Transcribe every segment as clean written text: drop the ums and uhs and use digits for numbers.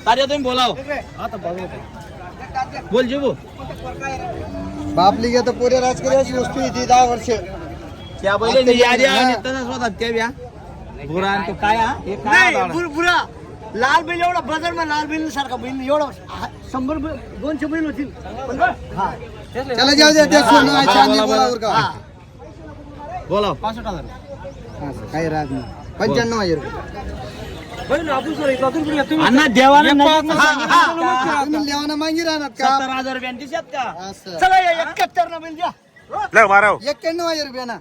कार्य तुम्ही बोलाव बोल जीवो बापली घ्या तर पुरे राजकीय वस्तू येते 10 वर्ष क्या बोले याद्या तसंच होतात त्या ब्या बुरा आणि तो काय हा हे काय बुरा लाल बैल एवढा बाजार मध्ये लाल बैल सारखा बैल एवढा 100 200 बैल होतील हा चला जाऊ द्या त्या सोनं चांदी बोलावर का बोलाव 65,000 काही राग नाही 95,000 रुपये अण्णा देवाने तुम्ही लेवाना मागी राहणार का 70,000 रुपयांची शेत का असं चला 71 ना बैल द्या लय माराव 91,000 रुपये ना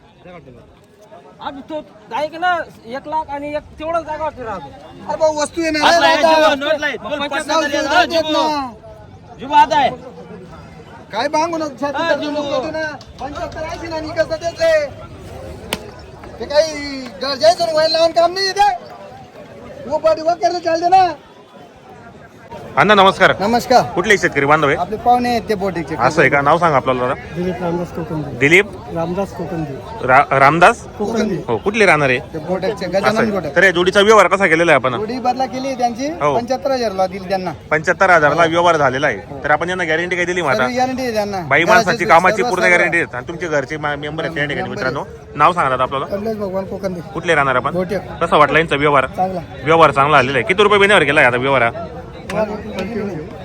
आज तो काय केलं 1 लाख आणि एक तेवढं जागा होती राहतो अरे भाऊ वस्तू आहे ना आपला रे, हे दादा. जीव नोट लाईत. बोल, पटकन जाऊ दे, दे, जाऊ जाऊ देत जीवो. ना. जीवो आता आहे काय बांगू नको हा, जीवो. 75 ना निकस देते ते काही गरजायचं व्हायला लावून काम नाही येते वो पाठी वगैरे चालते ना अण्णा नमस्कार नमस्कार कुठले शेतकरी बांधव आहे आपले पाहुणे आहेत ते बोटीचे असं आहे का नाव सांगा आपल्याला दादा दिलीप रामदास कोकंदे दिलीप रामदास कोकंदे रामदास कोकंदे हो कुठले राहणार आहे ते बोटाचे असं गजानन आहे. बोट तर या जोडीचा व्यवहार कसा केलेला आहे आपण जोडी बदला केली त्यांची हो. 75,000 ला दिली त्यांना 75,000ला व्यवहार झालेला आहे तर आपण यांना गॅरंटी काय दिली माझा सर्व गॅरंटी आहे त्यांना बाई माणसाची सर्व- कामाची सर्व- पूर्ण सर्व. गॅरंटी आहे आणि तुमचे घरचे मेंबर आहेत त्या ठिकाणी मित्रांनो नाव सांगा दादा आपल्याला कमलेश भगवान कोकंदे कुठले राहणार आपण बोटे कसा वाटला यांचा व्यवहार चांगला व्यवहार चांगला आलेला आहे किती रुपये बेनेवर केला आहे आता व्यवहार हा?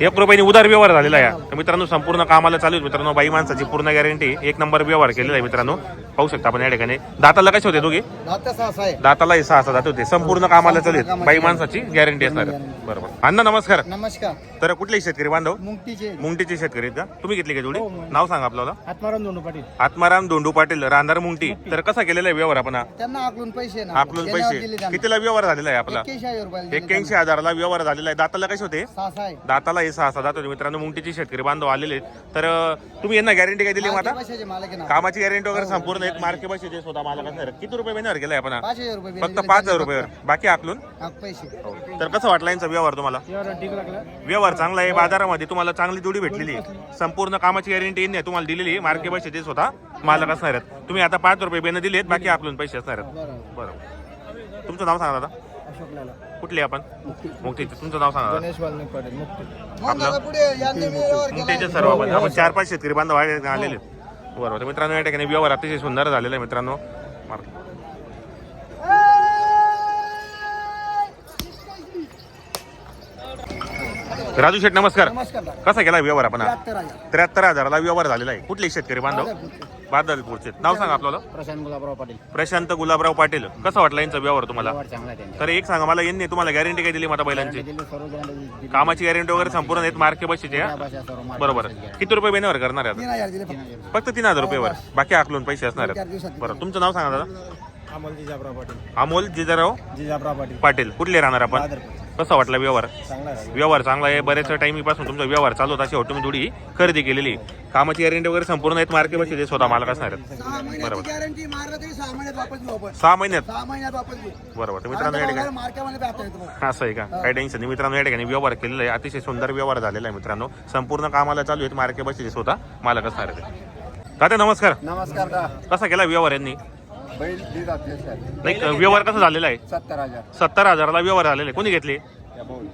1 रुपयाने उधार व्यवहार झालेला आहे तर मित्रांनो संपूर्ण कामाला चालू आहे मित्रांनो बाई माणसाची पूर्ण गॅरंटी 1 नंबर व्यवहार केलेला आहे मित्रांनो पाहू शकता आपण या ठिकाणी दाताला कसे होते दोघे दाता सहा आहे दाताला 6 दात होते संपूर्ण कामाला चालू आहेत बाई माणसाची गॅरंटी असणार बरोबर अण्णा नमस्कार नमस्कार तर कुठले शेतकरी बांधव मुंगटीचे मुंगटीचे शेतकरी आहेत का तुम्ही घेतली का जोडी नाव सांगा आपल्याला आत्माराम दोंडू पाटील आत्माराम दोंडू पाटील रांधार मुंगटी तर कसा केलेला आहे व्यवहार आपण हा? त्यांना आकलून पैसे ना आपलं त्यांना दिले पैसे त्यांना. कितीला व्यवहार झालेला आहे आपला 81,000 रुपये दिले 81,000ला व्यवहार झालेला आहे दाताला कसे होते सहा आहे दाताला हे 6 दात होते मित्रांनो मुंगटीचे शेतकरी बांधव आलेले आहेत तर तुम्ही यांना गॅरंटी काय दिली मग आता पैशाचे मालक आहे ना कामाची गॅरंटी वगैरे संपूर्ण एक मार्के बस स्वतः मला कसं किती रुपये महिन्यावर गेलाय आपण हा? 5,000 रुपये फक्त दिले 5,000 रुपयावर बाकी आकलून हा, पैसे तर कसं वाटलं यांचा व्यवहार तुम्हाला ठीक लागला व्यवहार चांगला आहे बाजारामध्ये तुम्हाला चांगली जोडी भेटलेली आहे. संपूर्ण कामाची गॅरंटी नाही तुम्हाला दिलेली आहे मार्के पैसे ते स्वतः मालक असणार आहेत तुम्ही आता 5 रुपये बेन दिलेत बाकी आकलून पैसे असणार आहेत बरोबर बरोबर तुमचं नाव सांगा दादा अशोक लाला कुठले आपण मुक्तीचे तुमचं नाव सांगा दादा. गणेश वाल्मिक पाटील मुक्ती मग दादा पुढे यांनी व्यवहार केला. मुक्तीचे सर्व आपण 4-5 शेतकरी बांधव आलेले आहेत. बरोबर तर मित्रांनो या ठिकाणी व्यवहार अतिशय सुंदर झालेला आहे मित्रांनो राजू शेठ नमस्कार नमस्कार दादा. कसा केला व्यवहार आपण हा? 73,000 73,000ला व्यवहार झालेला आहे कुठले शेतकरी बांधव बादलपूरचे नाव सांगा आपल्याला प्रशांत गुलाबराव पाटील प्रशांत गुलाबराव पाटील कसा वाटला यांचा व्यवहार तुम्हाला चांगला त्यांनी तर एक सांगा मला यांनी तुम्हाला गॅरंटी काय दिली माझ्या बैलांची दिले सर्व गॅरंटी कामाची गॅरंटी वगैरे संपूर्ण आहेत मार्के बशीचे हा? बरोबर बरोबर किती रुपये बेनेवर करणार आहे 3,000 दिले फक्त. फक्त 3,000 रुपयेवर बाकी आकलून पैसे असणार 4 आहेत दिवसात बरं तुमचं नाव सांगा दादा अमोल जिजाबराव पाटील अमोल जिजाराव जिजाबराव पाटील पाटील कुठले राहणार आपण कसा वाटला व्यवहार चांगला आहे व्यवहार चांगला आहे बरेच टाइमीपासून तुमचा व्यवहार चालू होता शेवटी तुम्ही थोडी खरेदी केलेली कामाची गॅरंटी वगैरे संपूर्ण आहेत मार्के बशीचे स्वतः मालक असणार आहेत 6 महिन्याची बरोबर. गॅरंटी मारलं तरी 6 महिन्यात वापस घेऊ आपण 6 महिन्यात 6 महिन्यात वापस घेऊ बरोबर तर मित्रांनो या ठिकाणी मार्केटमध्ये पाहता येतो असं आहे का काही टेन्शन नाही मित्रांनो या ठिकाणी व्यवहार केलेला आहे अतिशय सुंदर व्यवहार झालेला आहे मित्रांनो संपूर्ण कामाला चालू आहेत मार्के बशीचे स्वतः मालक असणार आहेत दादा नमस्कार नमस्कार दा कसा केला व्यवहार यांनी बैल दिलात नाही व्यवहार कसा झालेला आहे 70,000 70,000ला व्यवहार झालेला आहे कोणी घेतले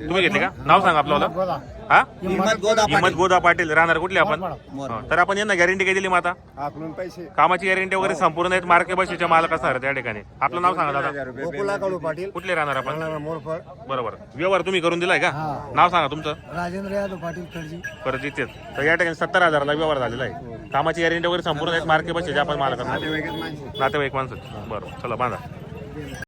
तुम्ही घेतले का नाव सांगा आपल्याला हा हिम्मत गोदा पाटील राहणार कुठले आपण हा, तर आपण यांना गॅरंटी काय दिली माता आकलून पैसे कामाची गॅरंटी वगैरे संपूर्ण आहेत मार्के बशीच्या मालक असणार त्या ठिकाणी आपलं नाव सांगा दादा गोकुला कडू पाटील कुठले राहणार आपण मोरफळ बरोबर व्यवहार तुम्ही करून दिलाय का नाव सांगा तुमचं राजेंद्र यादव पाटील कर्जी परत इथेच तर या ठिकाणी 70,000ला व्यवहार झालेला आहे कामाची गॅरंटी वगैरे संपूर्ण आहेत मार्के बशीच्या आपण मालक असणार नातेवाईक माणसं बरोबर चला बांधा